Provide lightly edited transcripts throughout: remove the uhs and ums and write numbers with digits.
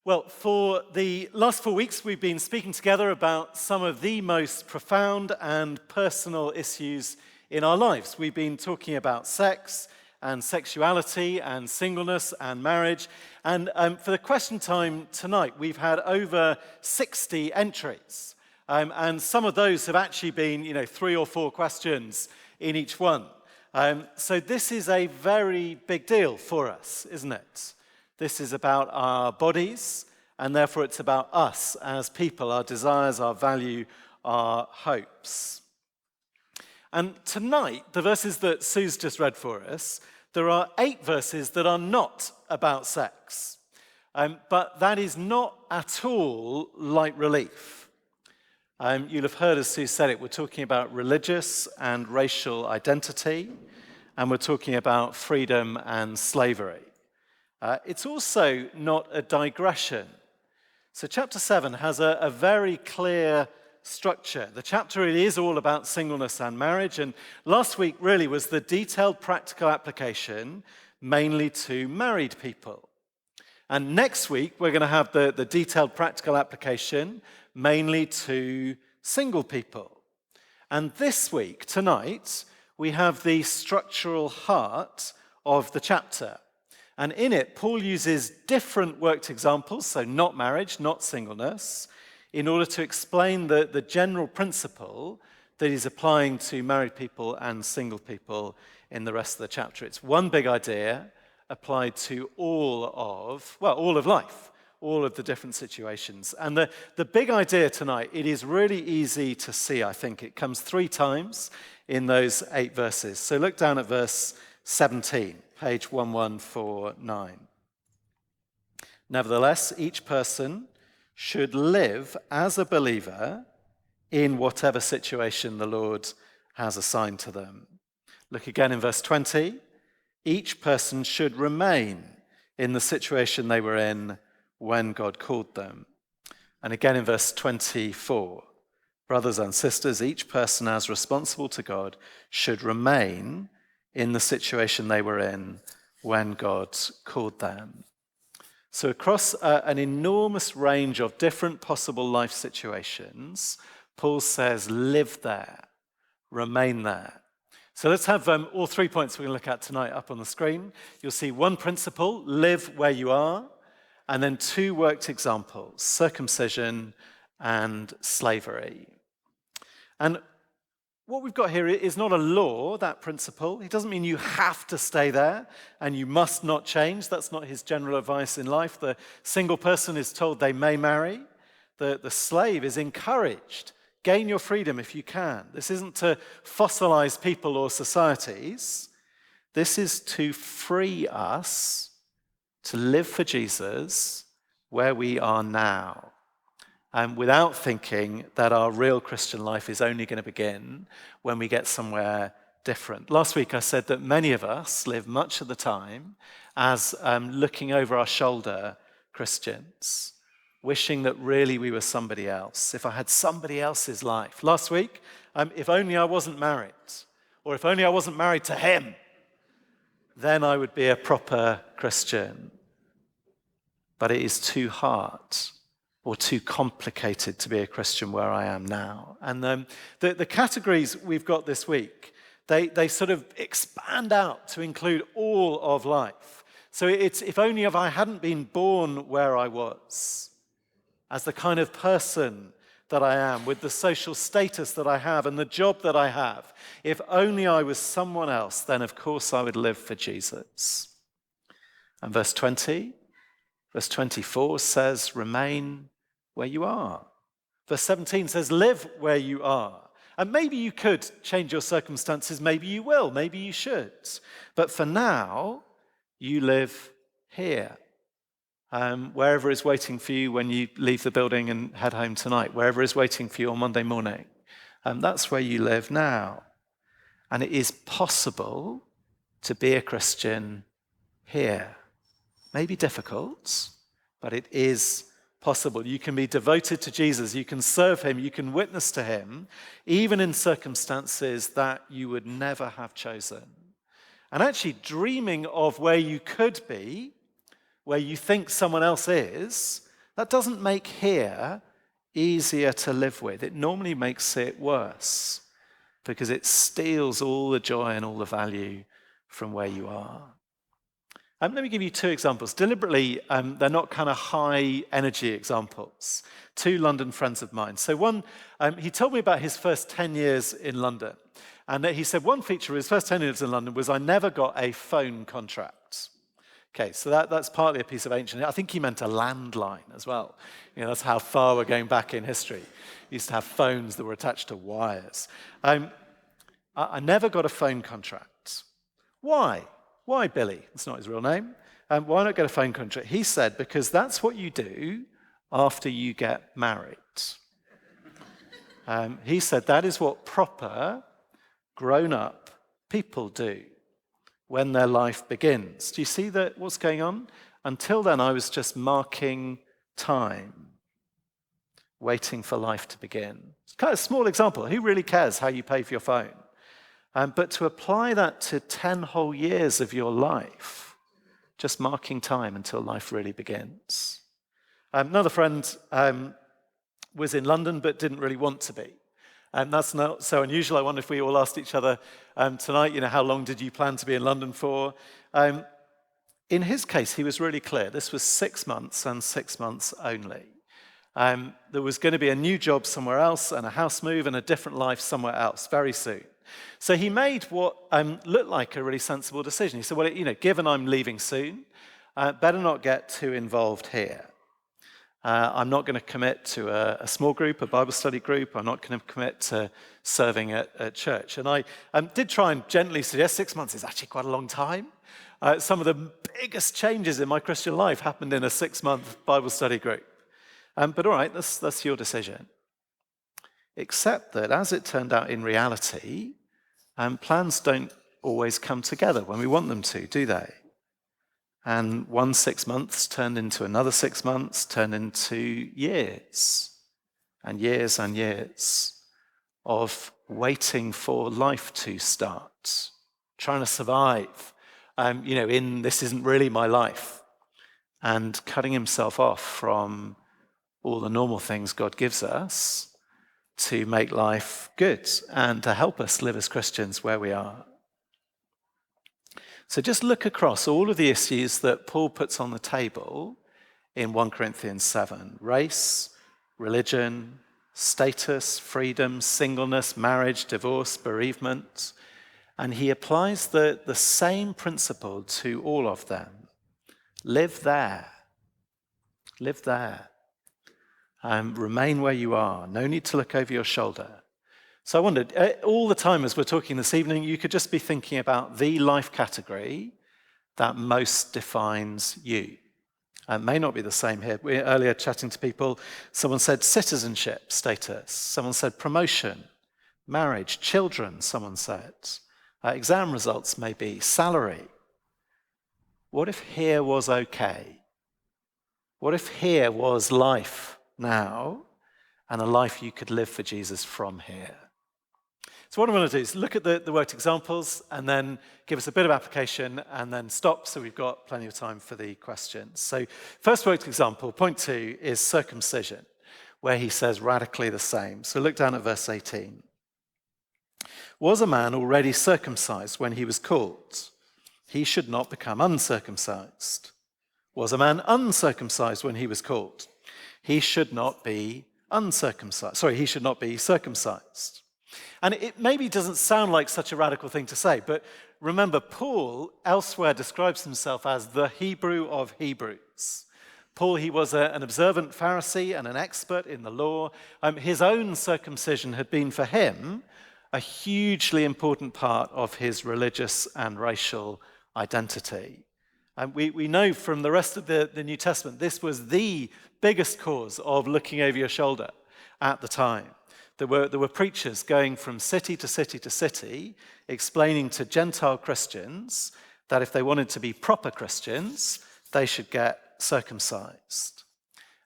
Well, for the last 4 weeks, we've been speaking together about some of the most profound and personal issues in our lives. We've been talking about sex and sexuality and singleness and marriage. And for the question time tonight, we've had over 60 entries. And some of those have actually been, 3 or 4 questions in each one. So this is a very big deal for us, isn't it? This is about our bodies, and therefore it's about us as people, our desires, our value, our hopes. And tonight, the verses that Sue's just read for us, there are 8 verses that are not about sex. But that is not at all light relief. You'll have heard, as Sue said it, we're talking about religious and racial identity, and we're talking about freedom and slavery. It's also not a digression. So chapter 7 has a very clear structure. The chapter, it is all about singleness and marriage, and last week really was the detailed practical application mainly to married people. And next week we're going to have the detailed practical application mainly to single people. And this week, tonight, we have the structural heart of the chapter. And in it, Paul uses different worked examples, so not marriage, not singleness, in order to explain the general principle that he's applying to married people and single people in the rest of the chapter. It's one big idea applied to all of life, all of the different situations. And the big idea tonight, it is really easy to see, I think. It comes 3 times in those 8 verses. So look down at verse 17. Page 1149. Nevertheless, each person should live as a believer in whatever situation the Lord has assigned to them. Look again in verse 20. Each person should remain in the situation they were in when God called them. And again in verse 24. Brothers and sisters, each person as responsible to God should remain in the situation they were in when God called them. So across an enormous range of different possible life situations, Paul says, live there, remain there. So let's have all 3 points we're going to look at tonight up on the screen. You'll see one principle, live where you are, and then 2 worked examples, circumcision and slavery. And what we've got here is not a law, that principle. It doesn't mean you have to stay there and you must not change. That's not his general advice in life. The single person is told they may marry. The slave is encouraged. Gain your freedom if you can. This isn't to fossilize people or societies. This is to free us to live for Jesus where we are now. Without thinking that our real Christian life is only going to begin when we get somewhere different. Last week I said that many of us live much of the time as looking over our shoulder Christians, wishing that really we were somebody else. If I had somebody else's life. Last week, if only I wasn't married, or if only I wasn't married to him, then I would be a proper Christian. But it is too hard or too complicated to be a Christian where I am now. And the categories we've got this week, they sort of expand out to include all of life. So it's if only if I hadn't been born where I was, as the kind of person that I am, with the social status that I have and the job that I have, if only I was someone else, then of course I would live for Jesus. And verse 24 says, remain where you are. Verse 17 says, live where you are. And maybe you could change your circumstances, maybe you will, maybe you should. But for now, you live here. Wherever is waiting for you when you leave the building and head home tonight, wherever is waiting for you on Monday morning, that's where you live now. And it is possible to be a Christian here. Maybe difficult, but it is possible. You can be devoted to Jesus, you can serve him, you can witness to him, even in circumstances that you would never have chosen. And actually dreaming of where you could be, where you think someone else is, That doesn't make here easier to live with. It normally makes it worse because it steals all the joy and all the value from where you are. Let me give you two examples. Deliberately, they're not kind of high energy examples. Two London friends of mine. So one, he told me about his first 10 years in London. And he said one feature of his first 10 years in London was, I never got a phone contract. Okay, so that's partly a piece of ancient. I think he meant a landline as well. That's how far we're going back in history. We used to have phones that were attached to wires. I never got a phone contract. Why? Why, Billy? That's not his real name. Why not get a phone contract? He said, because that's what you do after you get married. He said that is what proper, grown-up people do when their life begins. Do you see what's going on? Until then, I was just marking time, waiting for life to begin. It's kind of a small example. Who really cares how you pay for your phone? But to apply that to 10 whole years of your life, just marking time until life really begins. Another friend was in London but didn't really want to be. That's not so unusual. I wonder if we all asked each other tonight, how long did you plan to be in London for? In his case, he was really clear. This was 6 months and 6 months only. There was going to be a new job somewhere else and a house move and a different life somewhere else very soon. So he made what looked like a really sensible decision. He said, well, given I'm leaving soon, better not get too involved here. I'm not going to commit to a small group, a Bible study group. I'm not going to commit to serving at church. And I did try and gently suggest 6 months is actually quite a long time. Some of the biggest changes in my Christian life happened in a 6-month Bible study group. But all right, that's your decision. Except that, as it turned out in reality, plans don't always come together when we want them to, do they? And 6 months turned into another 6 months, turned into years and years and years of waiting for life to start, trying to survive, in this isn't really my life, and cutting himself off from all the normal things God gives us to make life good and to help us live as Christians where we are. So just look across all of the issues that Paul puts on the table in 1 Corinthians 7. Race, religion, status, freedom, singleness, marriage, divorce, bereavement. And he applies the same principle to all of them. Live there. Live there. Remain where you are. No need to look over your shoulder. So I wondered, all the time as we're talking this evening, you could just be thinking about the life category that most defines you. It may not be the same here. We were earlier chatting to people, someone said citizenship status. Someone said promotion, marriage, children, someone said. Exam results maybe, salary. What if here was okay? What if here was life now and a life you could live for Jesus from here? So what I want to do is look at the worked examples and then give us a bit of application and then stop so we've got plenty of time for the questions. So first worked example, point 2, is circumcision, where he says radically the same. So look down at verse 18. Was a man already circumcised when he was called? He should not become uncircumcised. Was a man uncircumcised when he was called? He should not be uncircumcised. Sorry, he should not be circumcised. And it maybe doesn't sound like such a radical thing to say, but remember, Paul elsewhere describes himself as the Hebrew of Hebrews. Paul, he was an observant Pharisee and an expert in the law. His own circumcision had been for him a hugely important part of his religious and racial identity. And we know from the rest of the New Testament, this was the biggest cause of looking over your shoulder at the time. There were preachers going from city to city to city, explaining to Gentile Christians that if they wanted to be proper Christians, they should get circumcised.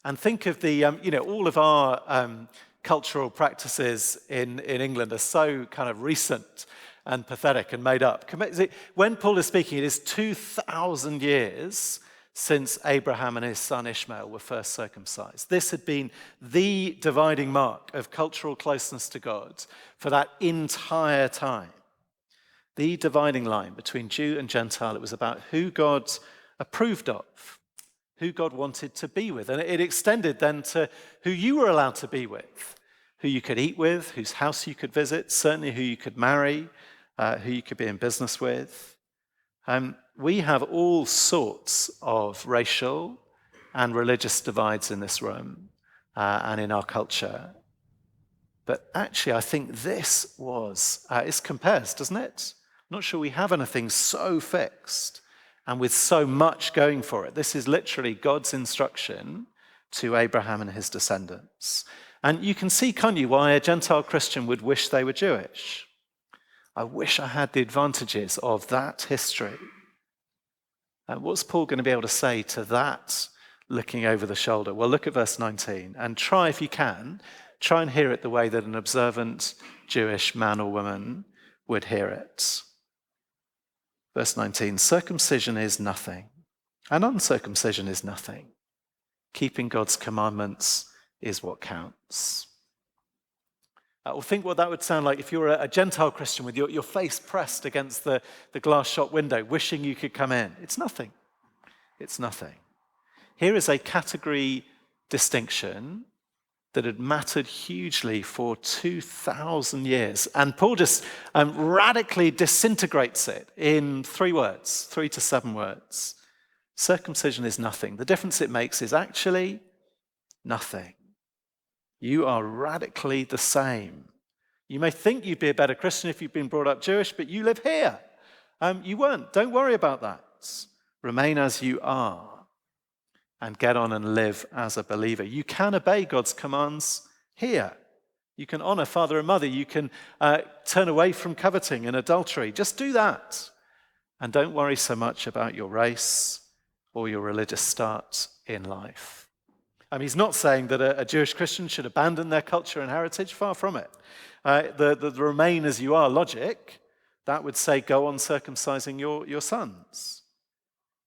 And think of all of our cultural practices in England are so kind of recent and pathetic and made up. When Paul is speaking, it is 2,000 years since Abraham and his son Ishmael were first circumcised. This had been the dividing mark of cultural closeness to God for that entire time. The dividing line between Jew and Gentile. It was about who God approved of, who God wanted to be with. And it extended then to who you were allowed to be with, who you could eat with, whose house you could visit, certainly who you could marry, who you could be in business with. We have all sorts of racial and religious divides in this room and in our culture. But actually, I think this it compares, doesn't it? I'm not sure we have anything so fixed and with so much going for it. This is literally God's instruction to Abraham and his descendants. And you can see, can't you, why a Gentile Christian would wish they were Jewish. I wish I had the advantages of that history. What's Paul going to be able to say to that looking over the shoulder? Well, look at verse 19 and try, if you can, try and hear it the way that an observant Jewish man or woman would hear it. Verse 19, circumcision is nothing, and uncircumcision is nothing. Keeping God's commandments is what counts. Well, think what that would sound like if you were a Gentile Christian with your face pressed against the glass shop window, wishing you could come in. It's nothing. It's nothing. Here is a category distinction that had mattered hugely for 2,000 years. And Paul just radically disintegrates it in 3 words, 3 to 7 words. Circumcision is nothing. The difference it makes is actually nothing. You are radically the same. You may think you'd be a better Christian if you've been brought up Jewish, but you live here. You weren't. Don't worry about that. Remain as you are and get on and live as a believer. You can obey God's commands here. You can honor father and mother. You can turn away from coveting and adultery. Just do that. And don't worry so much about your race or your religious start in life. He's not saying that a Jewish Christian should abandon their culture and heritage, far from it. The remain as you are logic, that would say go on circumcising your sons.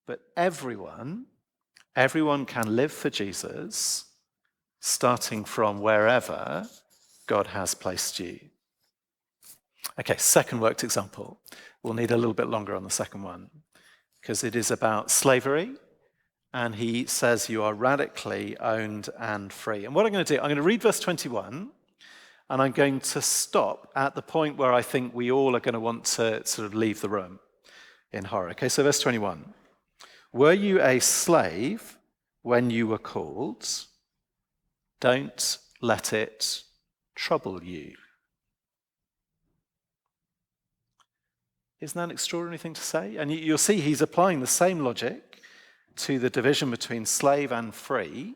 But everyone can live for Jesus, starting from wherever God has placed you. Okay, second worked example. We'll need a little bit longer on the second one, because it is about slavery. And he says you are radically owned and free. And what I'm going to do, I'm going to read verse 21, and I'm going to stop at the point where I think we all are going to want to sort of leave the room in horror. Okay, so verse 21. Were you a slave when you were called? Don't let it trouble you. Isn't that an extraordinary thing to say? And you'll see he's applying the same logic to the division between slave and free,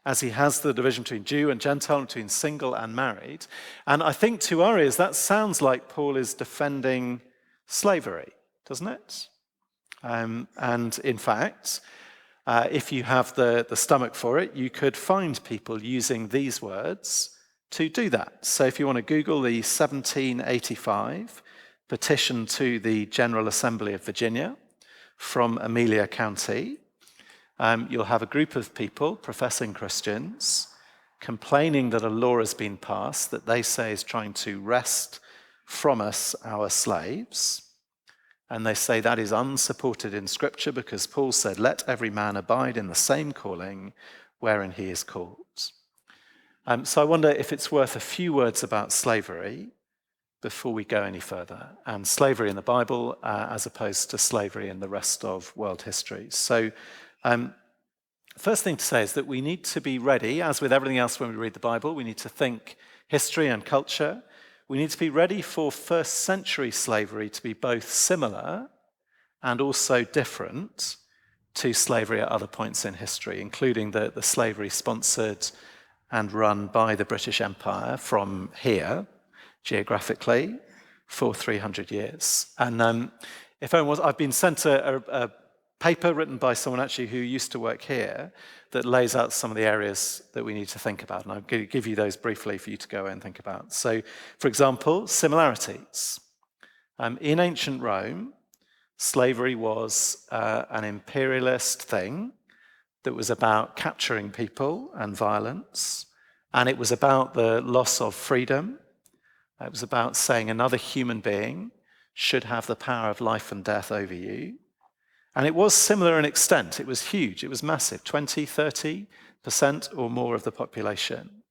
as he has the division between Jew and Gentile, between single and married. And I think to our ears, that sounds like Paul is defending slavery, doesn't it? And in fact, if you have the stomach for it, you could find people using these words to do that. So if you want to Google the 1785 petition to the General Assembly of Virginia from Amelia County, you'll have a group of people, professing Christians, complaining that a law has been passed that they say is trying to wrest from us our slaves. And they say that is unsupported in Scripture because Paul said, let every man abide in the same calling wherein he is called. So I wonder if it's worth a few words about slavery before we go any further, and slavery in the Bible as opposed to slavery in the rest of world history. So first thing to say is that we need to be ready, as with everything else when we read the Bible, we need to think history and culture. We need to be ready for first century slavery to be both similar and also different to slavery at other points in history, including the slavery sponsored and run by the British Empire from here, geographically, for 300 years. And if anyone was, I've been sent a paper written by someone actually who used to work here that lays out some of the areas that we need to think about. And I'm going to give you those briefly for you to go away and think about. So, for example, similarities. In ancient Rome, Slavery was an imperialist thing that was about capturing people and violence, and it was about the loss of freedom. It was about saying another human being should have the power of life and death over you. And it was similar in extent. It was huge. It was massive, 20, 30% or more of the population.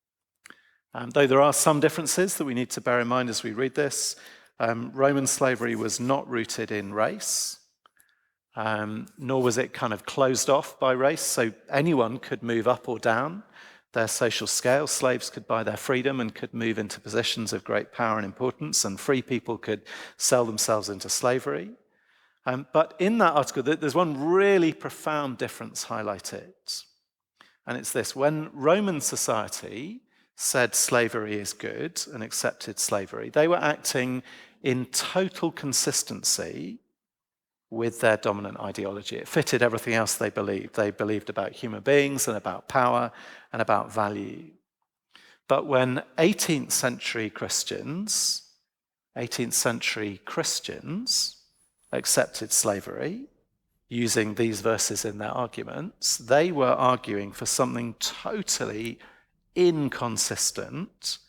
Though there are some differences that we need to bear in mind as we read this, Roman slavery was not rooted in race, nor was it kind of closed off by race, so anyone could move up or down their social scale. Slaves could buy their freedom and could move into positions of great power and importance, and free people could sell themselves into slavery. But in that article, there's one really profound difference highlighted, and it's this. When Roman society said slavery is good and accepted slavery, they were acting in total consistency with their dominant ideology. It fitted everything else they believed. They believed about human beings and about power and about value. But when 18th century Christians accepted slavery, using these verses in their arguments, they were arguing for something totally inconsistent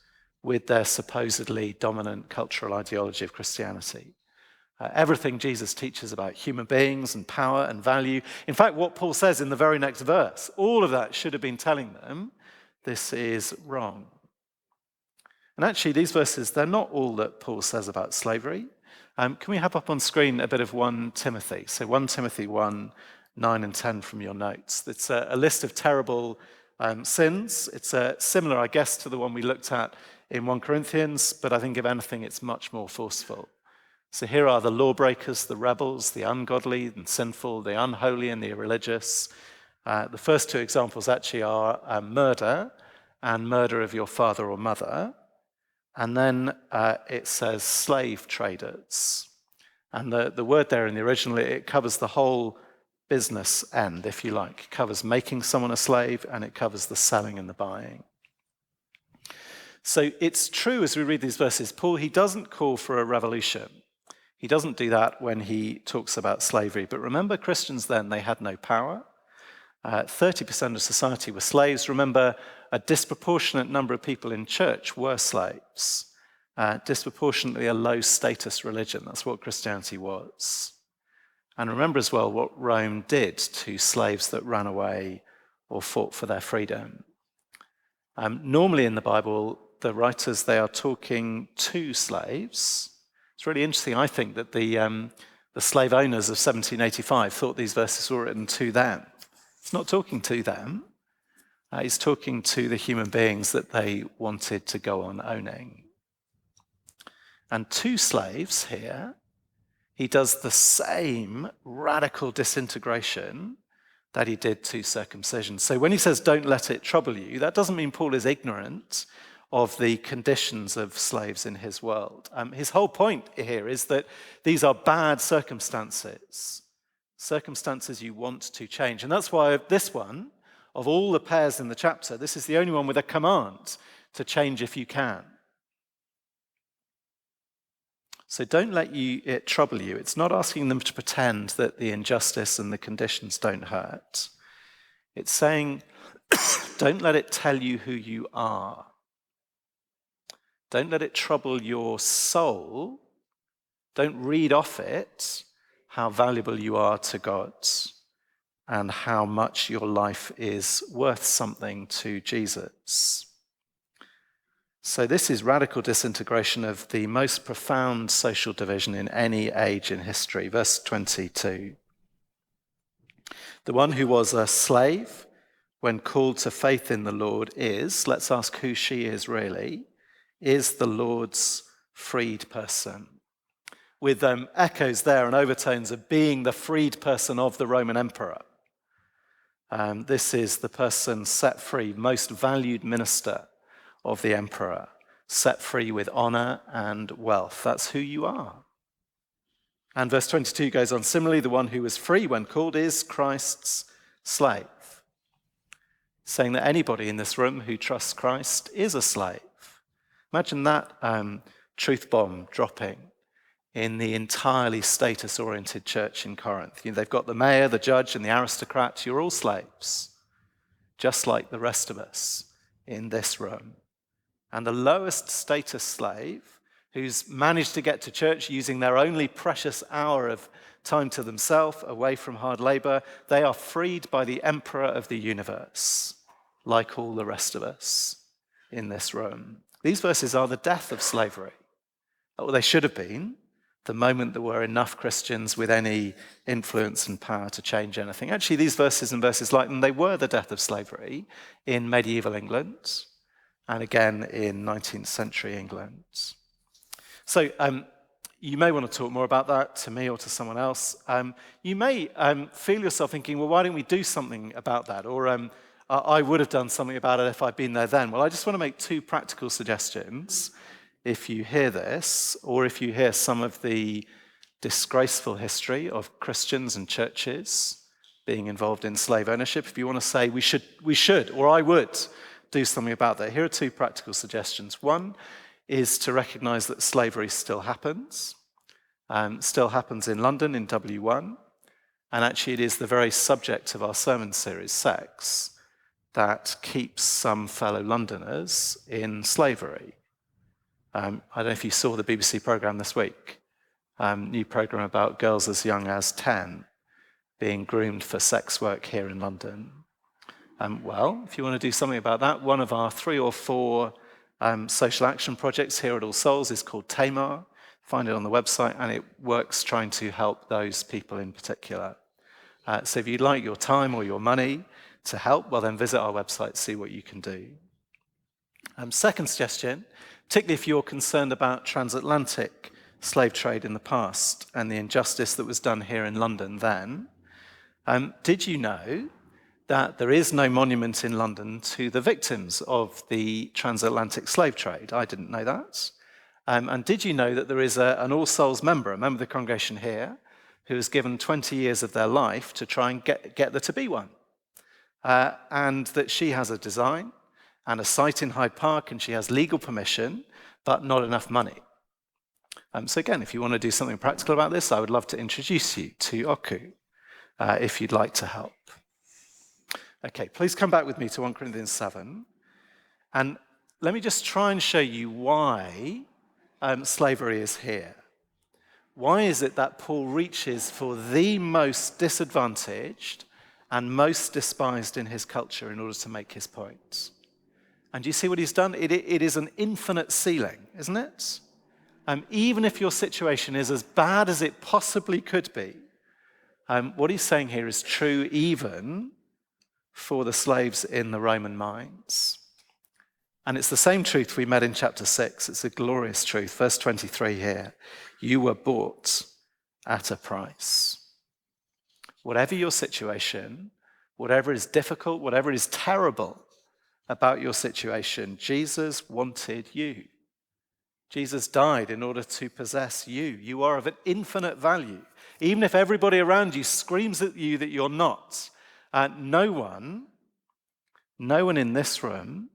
with their supposedly dominant cultural ideology of Christianity. Everything Jesus teaches about human beings and power and value. In fact, what Paul says in the very next verse, all of that should have been telling them this is wrong. And actually, these verses, they're not all that Paul says about slavery. Can we have up on screen a bit of 1 Timothy? So 1 Timothy 1, 9 and 10 from your notes. It's a list of terrible sins. It's similar, I guess, to the one we looked at in 1 Corinthians, but I think if anything, it's much more forceful. So here are the lawbreakers, the rebels, the ungodly and sinful, the unholy and the irreligious. The first two examples actually are murder and murder of your father or mother. And then it says slave traders. And the word there in the original, it covers the whole business end, if you like. It covers making someone a slave, and it covers the selling and the buying. So it's true as we read these verses, Paul, he doesn't call for a revolution. He doesn't do that when he talks about slavery. But remember, Christians then, they had no power. 30% of society were slaves. Remember, a disproportionate number of people in church were slaves. Disproportionately a low-status religion. That's what Christianity was. And remember as well what Rome did to slaves that ran away or fought for their freedom. Normally in the Bible, the writers, they are talking to slaves. It's really interesting, I think, that the slave owners of 1785 thought these verses were written to them. It's not talking to them. He's talking to the human beings that they wanted to go on owning. And to slaves here, he does the same radical disintegration that he did to circumcision. So when he says, don't let it trouble you, that doesn't mean Paul is ignorant of the conditions of slaves in his world. His whole point here is that these are bad circumstances you want to change. And that's why this one, of all the pairs in the chapter, this is the only one with a command to change if you can. So don't let it trouble you. It's not asking them to pretend that the injustice and the conditions don't hurt. It's saying, don't let it tell you who you are. Don't let it trouble your soul. Don't read off it how valuable you are to God and how much your life is worth something to Jesus. So this is radical disintegration of the most profound social division in any age in history. Verse 22. The one who was a slave when called to faith in the Lord is, let's ask who she is really, is the Lord's freed person. With echoes there and overtones of being the freed person of the Roman emperor. This is the person set free, most valued minister of the emperor, set free with honor and wealth. That's who you are. And verse 22 goes on, similarly, the one who was free when called is Christ's slave. Saying that anybody in this room who trusts Christ is a slave. Imagine that truth bomb dropping in the entirely status-oriented church in Corinth. They've got the mayor, the judge, and the aristocrat. You're all slaves, just like the rest of us in this room. And the lowest status slave, who's managed to get to church using their only precious hour of time to themselves, away from hard labor, they are freed by the emperor of the universe, like all the rest of us in this room. These verses are the death of slavery. Well, they should have been the moment there were enough Christians with any influence and power to change anything. Actually, these verses and verses like them, they were the death of slavery in medieval England and again in 19th century England. So you may want to talk more about that to me or to someone else. You may feel yourself thinking, well, why don't we do something about that? Or I would have done something about it if I'd been there then. Well, I just want to make two practical suggestions. If you hear this, or if you hear some of the disgraceful history of Christians and churches being involved in slave ownership, if you want to say we should, or I would do something about that, here are two practical suggestions. One is to recognize that slavery still happens in London, in W1, and actually it is the very subject of our sermon series, Sex, that keeps some fellow Londoners in slavery. I don't know if you saw the BBC programme this week, new programme about girls as young as 10 being groomed for sex work here in London. Well, if you want to do something about that, one of our 3 or 4 social action projects here at All Souls is called Tamar. Find it on the website, and it works trying to help those people in particular. So if you'd like your time or your money to help, well then visit our website, see what you can do. Second suggestion, particularly if you're concerned about transatlantic slave trade in the past and the injustice that was done here in London then, did you know that there is no monument in London to the victims of the transatlantic slave trade? I didn't know that. And did you know that there is an All Souls member, a member of the congregation here, who has given 20 years of their life to try and get there to be one? And that she has a design and a site in Hyde Park, and she has legal permission, but not enough money. So again, if you want to do something practical about this, I would love to introduce you to Oku, if you'd like to help. Okay, please come back with me to 1 Corinthians 7, and let me just try and show you why slavery is here. Why is it that Paul reaches for the most disadvantaged and most despised in his culture in order to make his point? And do you see what he's done? It is an infinite ceiling, isn't it? Even if your situation is as bad as it possibly could be, what he's saying here is true even for the slaves in the Roman mines. And it's the same truth we met in chapter 6. It's a glorious truth. Verse 23 here. You were bought at a price. Whatever your situation, whatever is difficult, whatever is terrible about your situation, Jesus wanted you. Jesus died in order to possess you. You are of an infinite value. Even if everybody around you screams at you that you're not, no one in this room,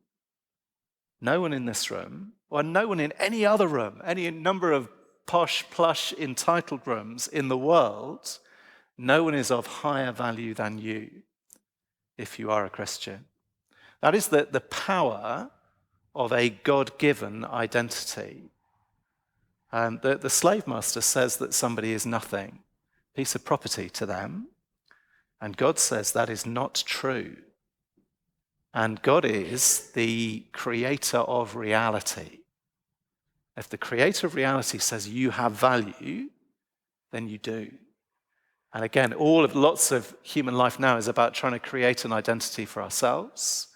or no one in any other room, any number of posh, plush, entitled rooms in the world, no one is of higher value than you if you are a Christian. That is the power of a God-given identity. The slave master says that somebody is nothing, a piece of property to them, and God says that is not true. And God is the creator of reality. If the creator of reality says you have value, then you do. And again, lots of human life now is about trying to create an identity for ourselves.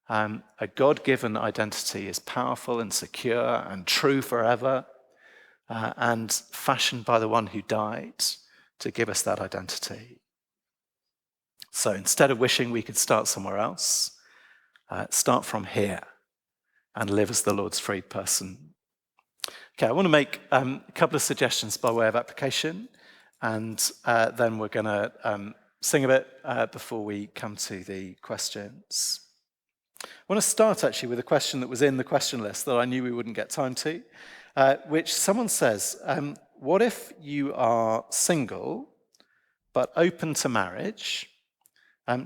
A God-given identity is powerful and secure and true forever, and fashioned by the one who died to give us that identity. So instead of wishing we could start somewhere else, start from here and live as the Lord's freed person. Okay, I want to make a couple of suggestions by way of application, and then we're going to sing a bit before we come to the questions. I want to start actually with a question that was in the question list that I knew we wouldn't get time to, which someone says, what if you are single but open to marriage?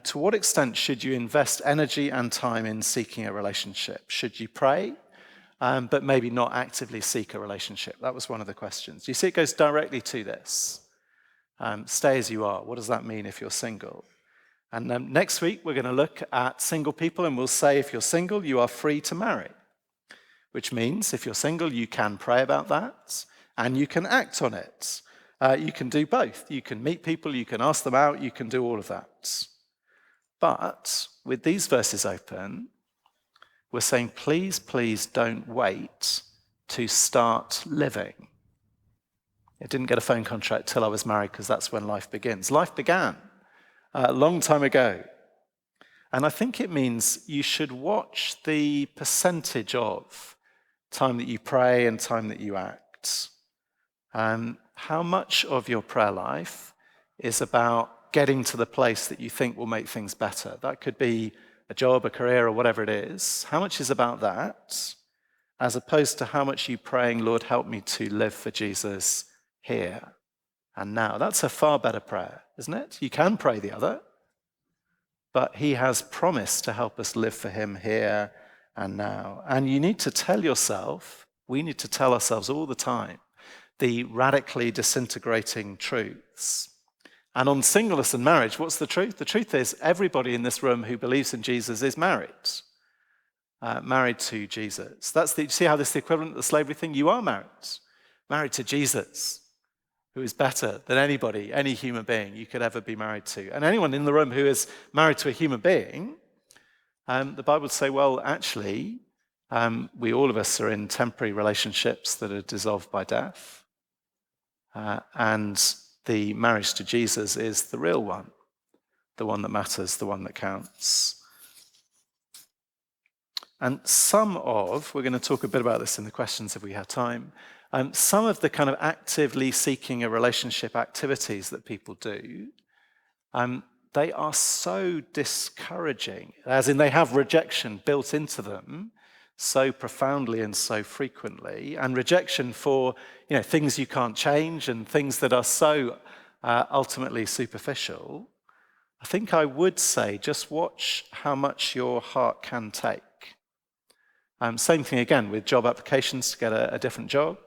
To what extent should you invest energy and time in seeking a relationship? Should you pray, but maybe not actively seek a relationship? That was one of the questions. You see, it goes directly to this. Stay as you are. What does that mean if you're single? And next week, we're going to look at single people, and we'll say if you're single, you are free to marry, which means if you're single, you can pray about that, and you can act on it. You can do both. You can meet people, you can ask them out, you can do all of that. But with these verses open, we're saying, please, please don't wait to start living. I didn't get a phone contract till I was married because that's when life begins. Life began a long time ago. And I think it means you should watch the percentage of time that you pray and time that you act. How much of your prayer life is about getting to the place that you think will make things better? That could be a job, a career, or whatever it is. How much is about that, as opposed to how much you praying, Lord, help me to live for Jesus here and now? That's a far better prayer, isn't it? You can pray the other, but he has promised to help us live for him here and now. And you need to tell yourself, we need to tell ourselves all the time, the radically disintegrating truths. And on singleness and marriage, what's the truth? The truth is everybody in this room who believes in Jesus is married. Married to Jesus. You see how this is the equivalent of the slavery thing? You are married to Jesus, who is better than anybody, any human being you could ever be married to. And anyone in the room who is married to a human being, the Bible would say, well, actually, we all of us are in temporary relationships that are dissolved by death. And the marriage to Jesus is the real one, the one that matters, the one that counts. And we're going to talk a bit about this in the questions if we have time, some of the kind of actively seeking a relationship activities that people do, they are so discouraging, as in they have rejection built into them so profoundly and so frequently, and rejection for things you can't change and things that are so ultimately superficial. I think I would say just watch how much your heart can take. Same thing again with job applications to get a different job.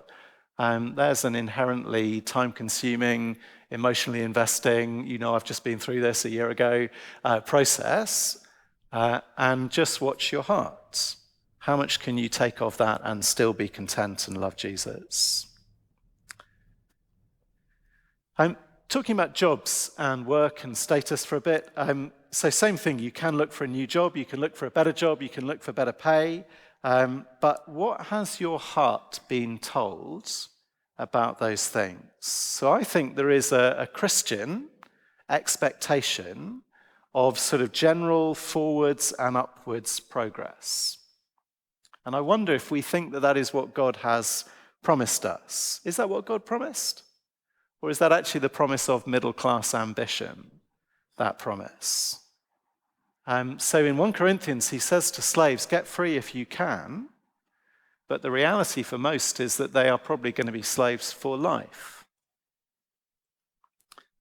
There's an inherently time-consuming, emotionally investing, I've just been through this a year ago, process, and just watch your heart. How much can you take of that and still be content and love Jesus? I'm talking about jobs and work and status for a bit. So same thing, you can look for a new job, you can look for a better job, you can look for better pay. But what has your heart been told about those things? So I think there is a Christian expectation of sort of general forwards and upwards progress. And I wonder if we think that that is what God has promised us. Is that what God promised? Or is that actually the promise of middle-class ambition, that promise? So in 1 Corinthians, he says to slaves, get free if you can, but the reality for most is that they are probably going to be slaves for life.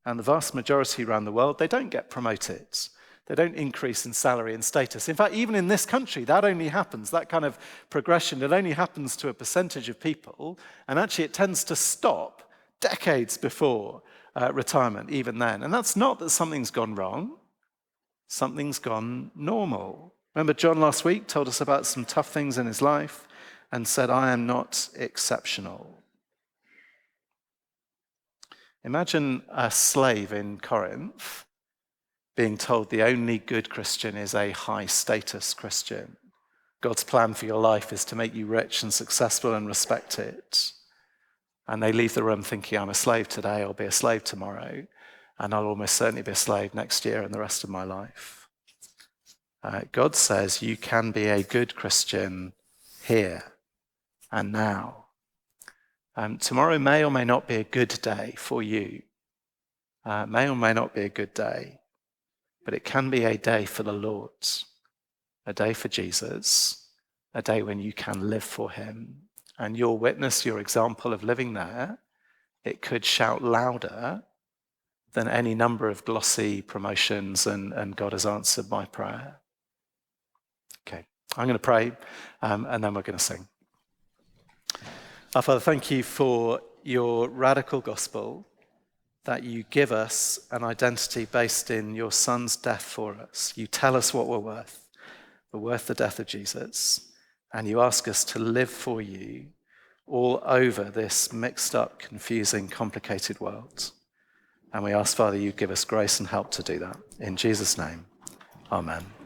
And the vast majority around the world, they don't get promoted. They don't increase in salary and status. In fact, even in this country, that only happens, that kind of progression, it only happens to a percentage of people, and actually it tends to stop decades before retirement, even then. And that's not that something's gone wrong. Something's gone normal. Remember, John last week told us about some tough things in his life and said, I am not exceptional. Imagine a slave in Corinth being told the only good Christian is a high-status Christian. God's plan for your life is to make you rich and successful and respected. And they leave the room thinking, I'm a slave today, I'll be a slave tomorrow, and I'll almost certainly be a slave next year and the rest of my life. God says you can be a good Christian here and now. Tomorrow may or may not be a good day for you. May or may not be a good day. But it can be a day for the Lord, a day for Jesus, a day when you can live for him. And your witness, your example of living there it could shout louder than any number of glossy promotions and God has answered my prayer. Okay, I'm going to pray and then we're going to sing. Our Father, thank you for your radical gospel, that you give us an identity based in your Son's death for us. You tell us what we're worth the death of Jesus, and you ask us to live for you all over this mixed up, confusing, complicated world. And we ask, Father, you give us grace and help to do that. In Jesus' name, amen.